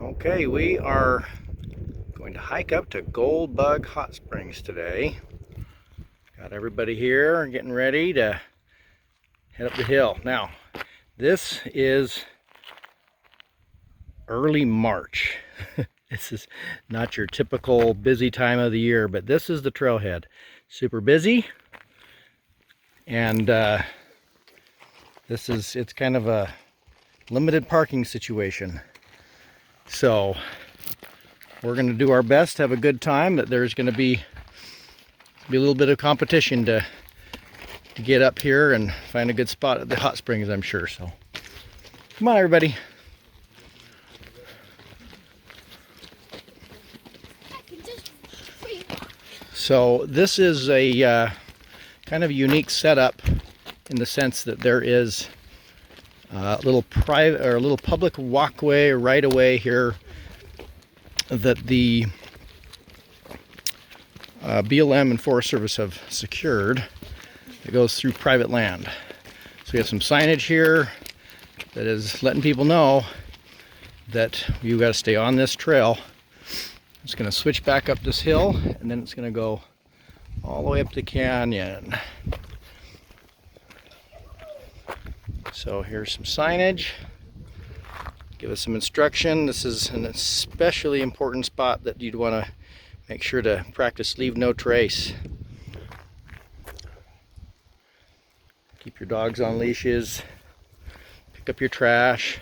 Okay, we are going to hike up to Goldbug Hotsprings today. Got everybody here getting ready to head up the hill. Now, this is early March. This is not your typical busy time of the year, but this is the trailhead. Super busy, and it's kind of a limited parking situation. So we're going to do our best to have a good time. That there's going to be a little bit of competition to get up here and find a good spot at the hot springs, I'm sure. So come on, everybody. So this is a kind of unique setup in the sense that there is a little private or a little public walkway right away here that the BLM and Forest Service have secured. It goes through private land. So we have some signage here that is letting people know that you got to stay on this trail. It's going to switch back up this hill, and then it's going to go all the way up the canyon. So here's some signage. Give us some instruction. This is an especially important spot that you'd want to make sure to practice leave no trace. Keep your dogs on leashes. Pick up your trash.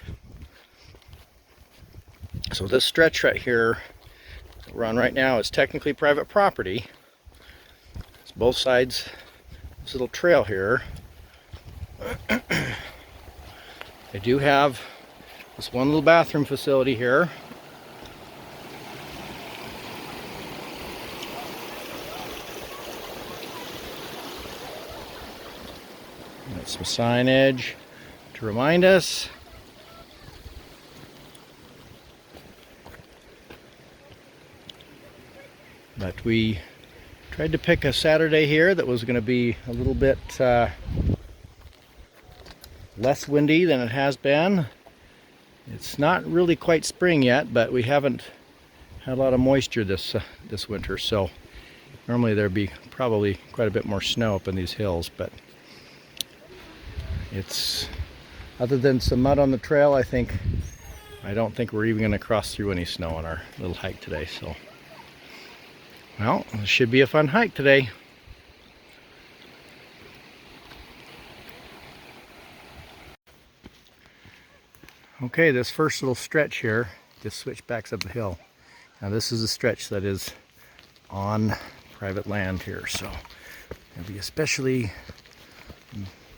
So this stretch right here that we're on right now is technically private property. It's both sides of this little trail here. They do have this one little bathroom facility here. Got some signage to remind us. But we tried to pick a Saturday here that was going to be a little bit less windy than it has been. It's not really quite spring yet, but we haven't had a lot of moisture this winter, so normally there'd be probably quite a bit more snow up in these hills, but it's, other than some mud on the trail, I don't think we're even going to cross through any snow on our little hike today. So, well, it should be a fun hike today. Okay, this first little stretch here just switchbacks up the hill. Now this is a stretch that is on private land here, so you'll be especially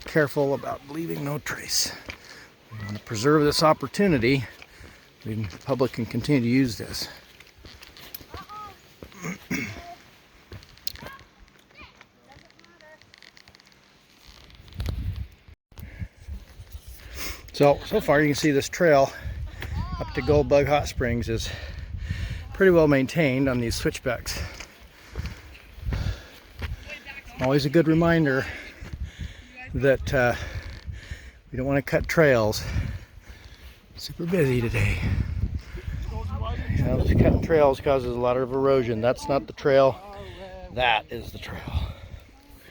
careful about leaving no trace. We want to preserve this opportunity. The public can continue to use this. So far you can see this trail up to Goldbug Hotsprings is pretty well maintained on these switchbacks. Always a good reminder that we don't want to cut trails. Super busy today. You know, cutting trails causes a lot of erosion. That's not the trail. That is the trail.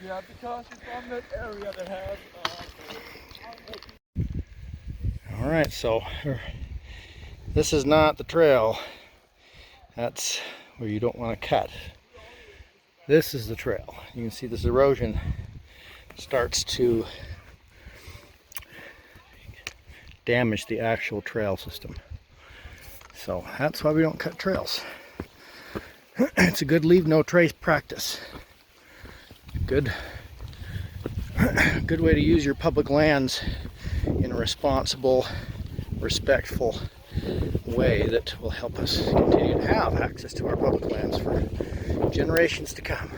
Yeah, because it's on that area that has Alright, so this is not the trail. That's where you don't want to cut. This is the trail. You can see this erosion starts to damage the actual trail system. So that's why we don't cut trails. It's a good leave no trace practice. Good way to use your public lands in a responsible, respectful way that will help us continue to have access to our public lands for generations to come.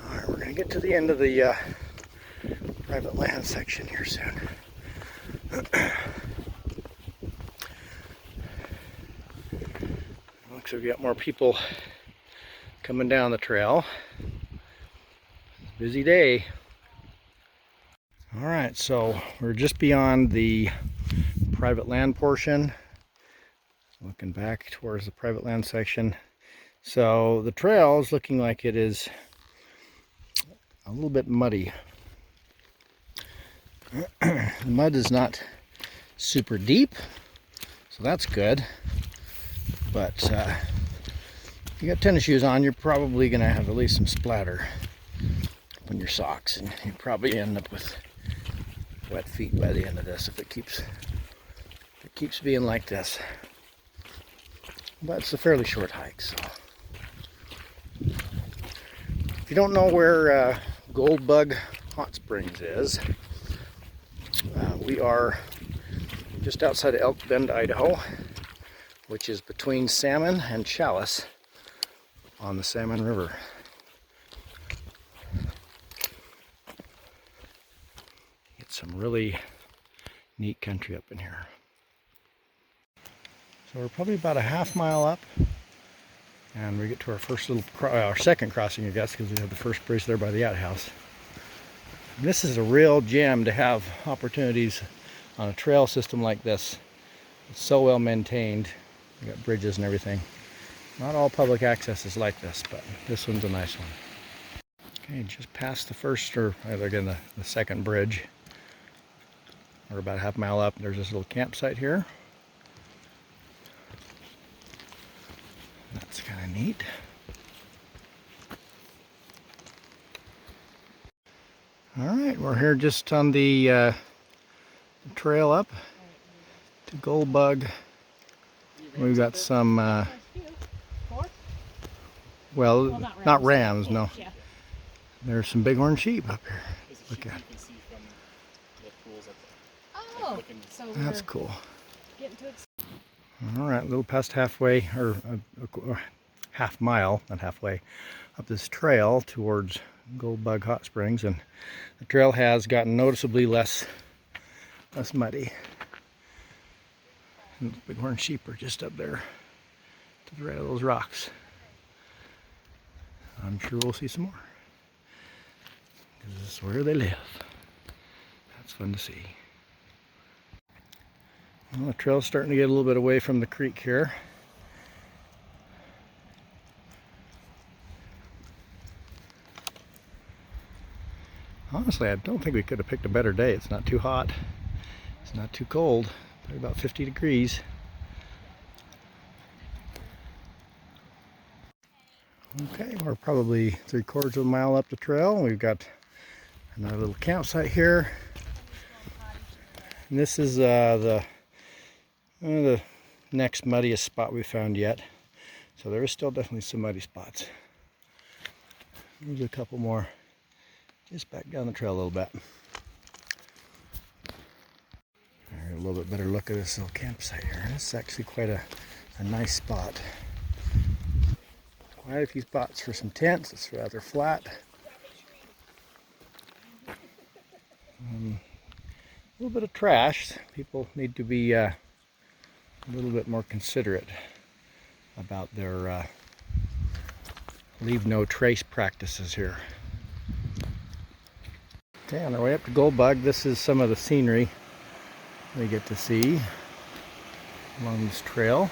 Alright, we're going to get to the end of the private land section here soon. Looks like we got more people coming down the trail. Busy day. All right, so we're just beyond the private land portion, looking back towards the private land section. So the trail is looking like it is a little bit muddy. The mud is not super deep, so that's good. But if you got tennis shoes on, you're probably going to have at least some splatter on your socks, and you probably end up with wet feet by the end of this if it keeps being like this. But it's a fairly short hike, so if you don't know where Goldbug Hotsprings is, we are just outside of Elk Bend, Idaho, which is between Salmon and Challis on the Salmon River. Get some really neat country up in here. So we're probably about a half-mile up, and we get to our first little, our second crossing, I guess, because we have the first bridge there by the outhouse. This is a real gem to have opportunities on a trail system like this. It's so well maintained. We got bridges and everything. Not all public access is like this, but this one's a nice one. Okay, just past the first, or again the second bridge. We're about a half mile up. There's this little campsite here. That's kind of neat. All right, we're here just on the trail up to Goldbug. We've got some, well, not rams, no. There's some bighorn sheep up here. Look at it. Oh, so that's cool. Getting to All right, a little past halfway, or half mile, not halfway, up this trail towards Goldbug Hotsprings, and the trail has gotten noticeably less muddy. And the bighorn sheep are just up there to the right of those rocks. I'm sure we'll see some more, because this is where they live. That's fun to see. Well, the trail's starting to get a little bit away from the creek here. Honestly, I don't think we could have picked a better day. It's not too hot. It's not too cold. Probably about 50 degrees. Okay, we're probably 3/4 of a mile up the trail. We've got another little campsite here. And this is the next muddiest spot we found yet. So there is still definitely some muddy spots. There's a couple more just back down the trail a little bit. A little bit better look at this little campsite here. This is actually quite a nice spot. Quite a few spots for some tents. It's rather flat. A little bit of trash. People need to be a little bit more considerate about their leave no trace practices here. Okay, on our way up to Goldbug, this is some of the scenery we get to see along this trail.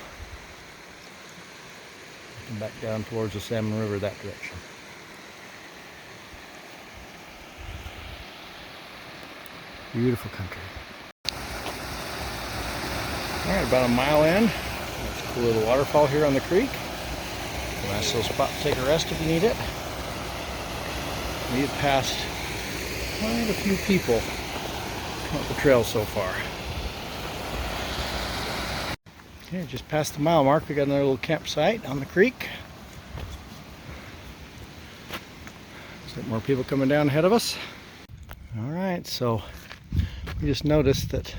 And back down towards the Salmon River that direction. Beautiful country. Alright, about a mile in. There's a cool little waterfall here on the creek. A nice little spot to take a rest if you need it. We've passed quite a few people up the trail so far. Okay, just past the mile mark, we got another little campsite on the creek. Looks like more people coming down ahead of us. Alright, so we just noticed that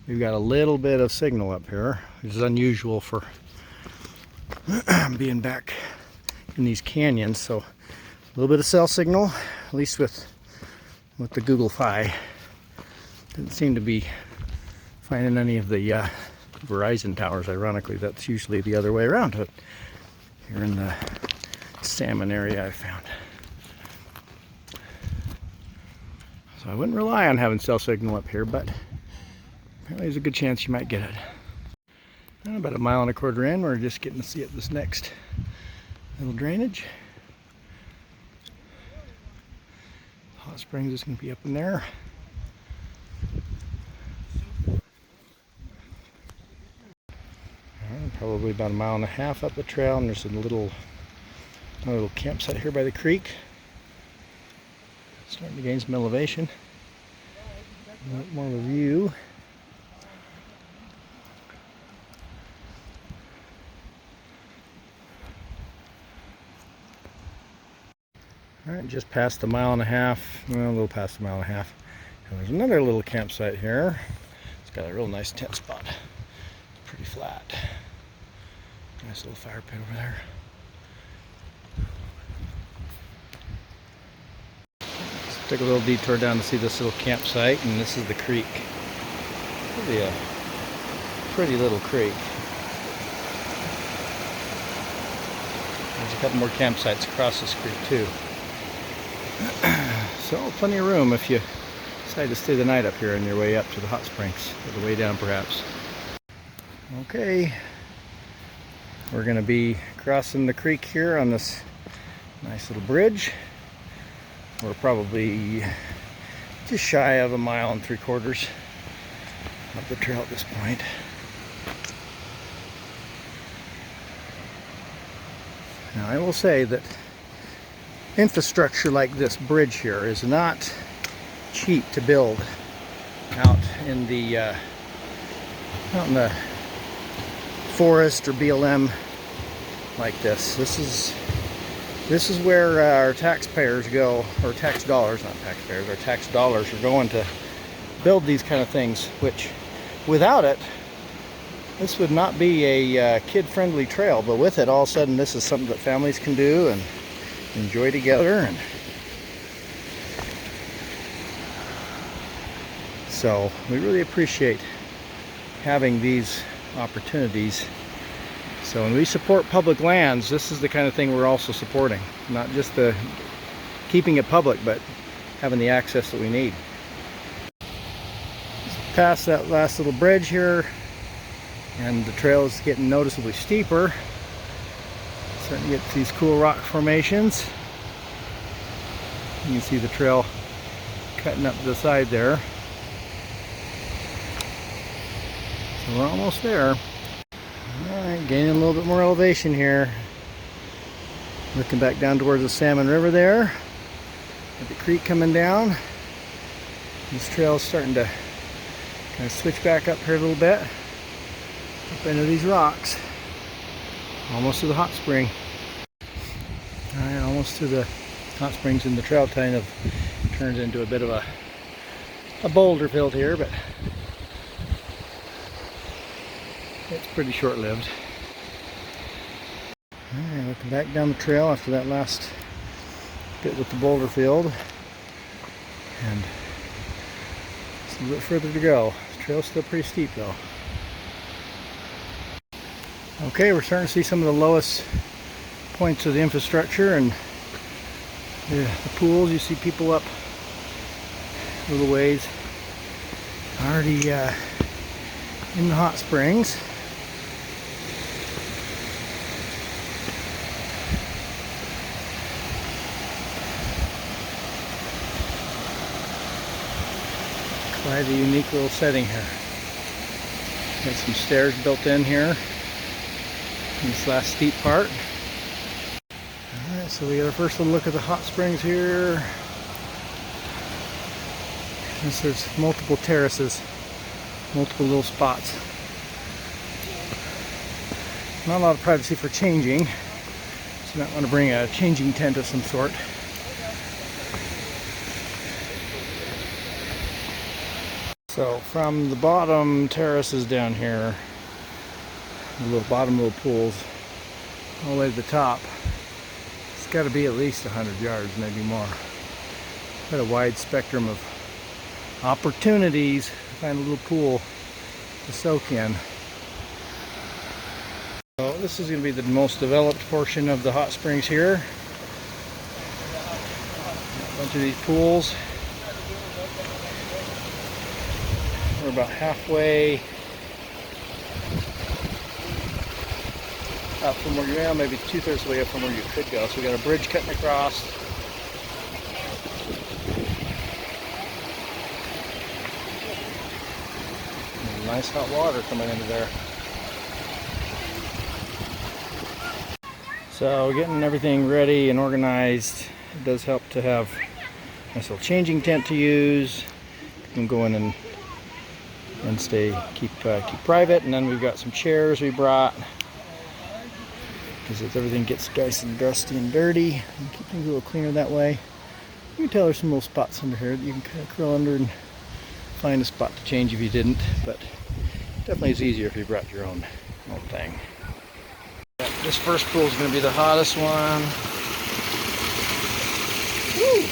we've got a little bit of signal up here, which is unusual for being back in these canyons. So a little bit of cell signal, at least with the Google Fi. Didn't seem to be finding any of the Verizon towers. Ironically, that's usually the other way around. But here in the Salmon area, I found. So I wouldn't rely on having cell signal up here, but apparently there's a good chance you might get it. About 1.25 miles in, we're just getting to see it this next little drainage. Hot Springs is going to be up in there. Probably about 1.5 miles up the trail, and there's another little campsite here by the creek. Starting to gain some elevation. A little more of a view. Alright, just past 1.5 miles, well, a little past 1.5 miles. And there's another little campsite here. It's got a real nice tent spot. Pretty flat. Nice little fire pit over there. Let's take a little detour down to see this little campsite, and this is the creek. Really a pretty little creek. There's a couple more campsites across this creek too. So plenty of room if you decide to stay the night up here on your way up to the hot springs, or the way down perhaps. Okay, we're going to be crossing the creek here on this nice little bridge. We're probably just shy of 1.75 miles up the trail at this point. Now I will say that infrastructure like this bridge here is not cheap to build out in the forest or BLM like this. This is where our taxpayers go, or tax dollars, not taxpayers, our tax dollars are going to build these kind of things, which without it, this would not be a kid-friendly trail, but with it, all of a sudden, this is something that families can do and enjoy together. And so we really appreciate having these opportunities. So when we support public lands, this is the kind of thing we're also supporting. Not just the keeping it public, but having the access that we need. Past that last little bridge here, and the trail is getting noticeably steeper. Starting to get these cool rock formations. You can see the trail cutting up the side there. So we're almost there. Alright, gaining a little bit more elevation here. Looking back down towards the Salmon River there. With the creek coming down. This trail is starting to kind of switch back up here a little bit. Up into these rocks. Almost to the hot spring. Alright, almost to the hot springs, and the trail kind of turns into a bit of a boulder field here, but it's pretty short-lived. Alright, looking back down the trail after that last bit with the boulder field. And it's a little bit further to go. The trail's still pretty steep though. Okay, we're starting to see some of the lowest points of the infrastructure and the pools. You see people up a little ways already in the hot springs. Quite a unique little setting here. Got some stairs built in here. This last steep part. Alright, so we got our first little look at the hot springs here. There's multiple terraces, multiple little spots. Not a lot of privacy for changing, so you might want to bring a changing tent of some sort. So from the bottom terraces down here, the little bottom little pools, all the way to the top, it's got to be at least 100 yards, maybe more. Got a wide spectrum of opportunities to find a little pool to soak in. So this is going to be the most developed portion of the hot springs here. A bunch of these pools. We're about halfway up from where you're at, maybe 2/3 of the way up from where you could go. So we got a bridge cutting across. And nice hot water coming into there. So getting everything ready and organized, it does help to have a nice little changing tent to use. You can go in and keep private. And then we've got some chairs we brought, because everything gets nice and dusty and dirty, and keep things a little cleaner that way. You can tell there's some little spots under here that you can kind of curl under and find a spot to change if you didn't, but definitely it's easier if you brought your own thing. This first pool is going to be the hottest one. Woo!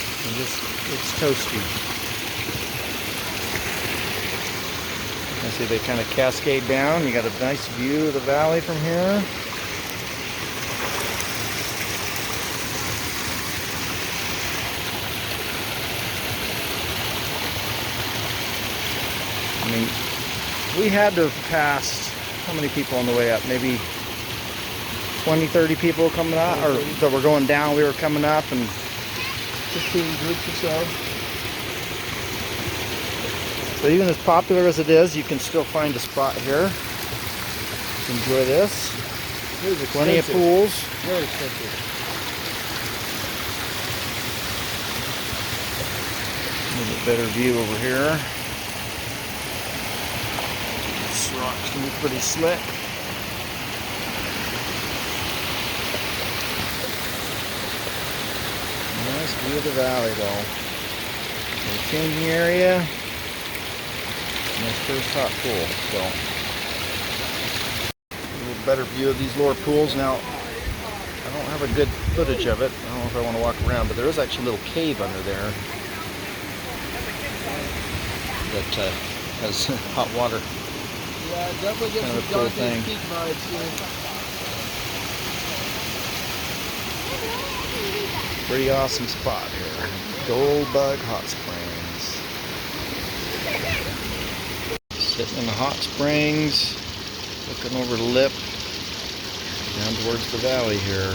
It's toasty. You see they kind of cascade down. You got a nice view of the valley from here. I mean, we had to have passed how many people on the way up? Maybe 20, 30 people coming up, or that were going down. We were coming up, and 15 groups or so. So even as popular as it is, you can still find a spot here. Enjoy this. Plenty of pools. Very expensive. A little bit better view over here. This rock's gonna be pretty slick. Nice view of the valley though. The changing area. Nice first hot pool. So a little better view of these lower pools. Now I don't have a good footage of it. I don't know if I want to walk around, but there is actually a little cave under there that has hot water. Yeah, definitely get Kind of some a cool Dante's thing. Peak vibes here. Pretty awesome spot here. Goldbug Hotsprings. Sitting in the hot springs, looking over the lip, down towards the valley here.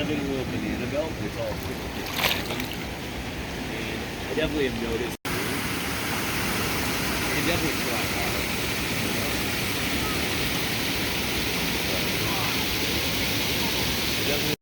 been a little banana belt, but it's all and I definitely have noticed. It definitely fly hard. Definitely.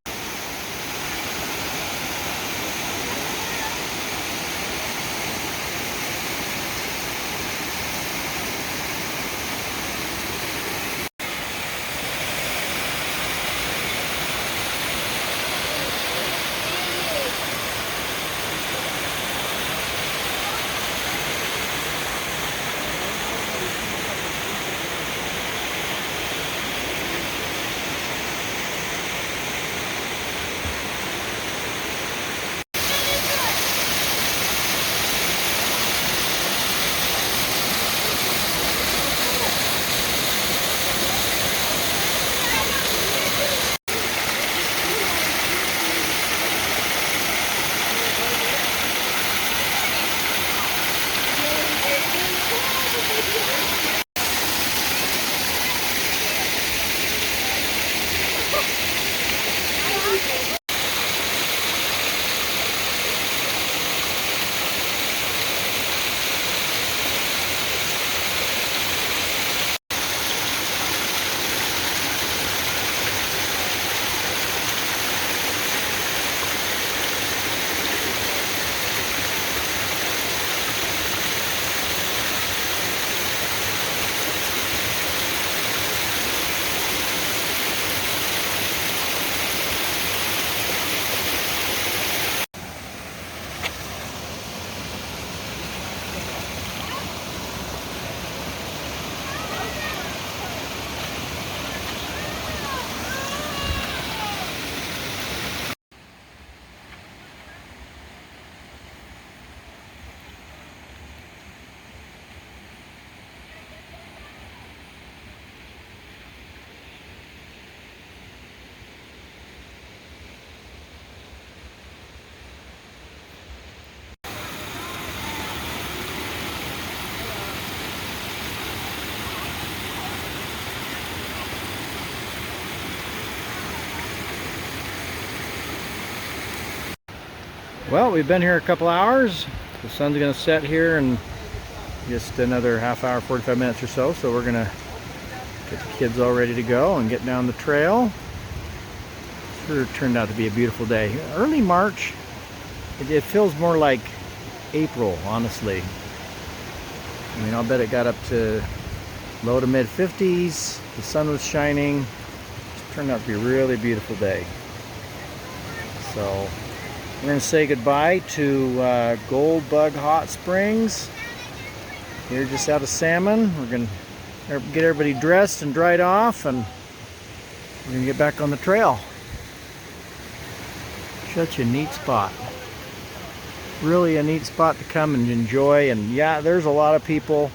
Well, we've been here a couple hours. The sun's going to set here in just another half hour, 45 minutes or so. So we're going to get the kids all ready to go and get down the trail. Sure turned out to be a beautiful day. Early March, it feels more like April, honestly. I mean, I'll bet it got up to low to mid 50s. The sun was shining. It turned out to be a really beautiful day. So we're going to say goodbye to Goldbug Hotsprings here just out of Salmon. We're going to get everybody dressed and dried off, and we're going to get back on the trail. Such a neat spot. Really a neat spot to come and enjoy. And yeah, there's a lot of people,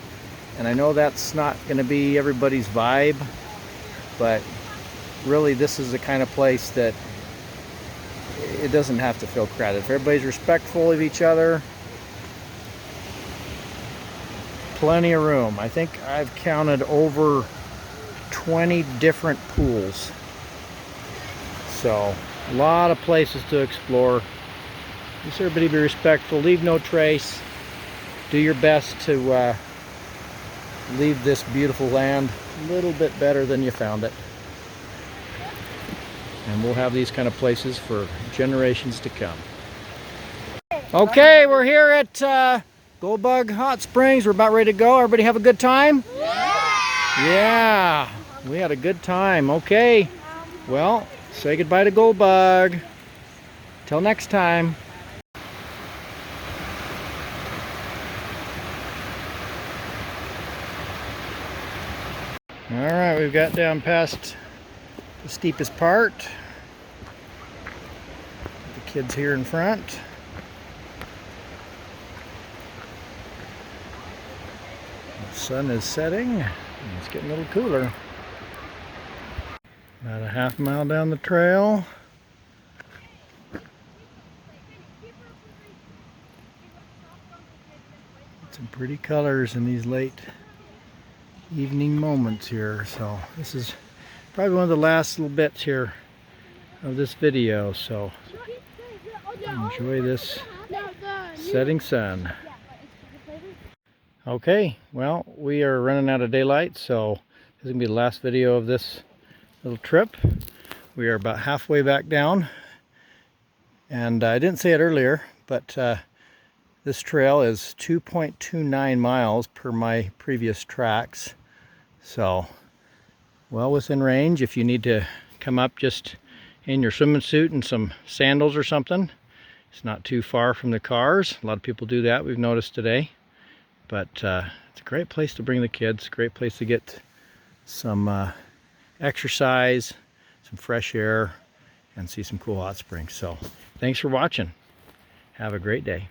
and I know that's not going to be everybody's vibe, but really this is the kind of place that it doesn't have to feel crowded. If everybody's respectful of each other, plenty of room. I think I've counted over 20 different pools. So a lot of places to explore. Just everybody be respectful, leave no trace. Do your best to leave this beautiful land a little bit better than you found it. And we'll have these kind of places for generations to come. Okay, we're here at Goldbug Hotsprings. We're about ready to go. Everybody have a good time? Yeah, we had a good time. Okay, well, say goodbye to Goldbug. Till next time. All right, we've got down past the steepest part. The kids here in front. The sun is setting and it's getting a little cooler. About a half mile down the trail. Some pretty colors in these late evening moments here. So this is probably one of the last little bits here of this video, so enjoy this setting sun. Okay, well, we are running out of daylight, so this is gonna be the last video of this little trip. We are about halfway back down, and I didn't say it earlier, but this trail is 2.29 miles per my previous tracks, so well within range if you need to come up just in your swimming suit and some sandals or something. It's not too far from the cars. A lot of people do that, we've noticed today. But it's a great place to bring the kids, great place to get some exercise, some fresh air, and see some cool hot springs. So thanks for watching. Have a great day.